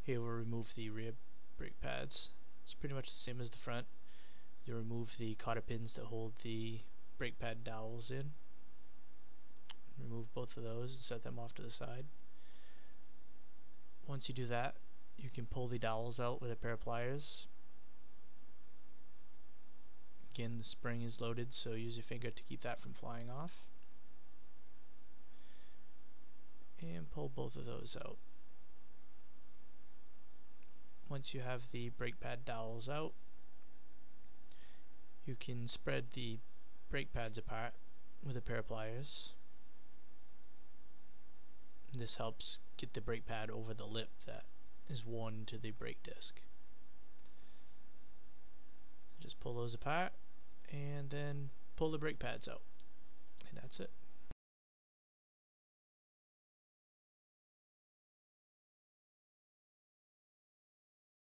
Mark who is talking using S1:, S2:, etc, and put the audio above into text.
S1: Here we'll remove the rear brake pads. It's pretty much the same as the front. You remove the cotter pins that hold the brake pad dowels in. Remove both of those and set them off to the side. Once you do that, you can pull the dowels out with a pair of pliers. Again, the spring is loaded, so use your finger to keep that from flying off. And pull both of those out. Once you have the brake pad dowels out, you can spread the brake pads apart with a pair of pliers. This helps get the brake pad over the lip that is worn to the brake disc. Just pull those apart and then pull the brake pads out, and that's it.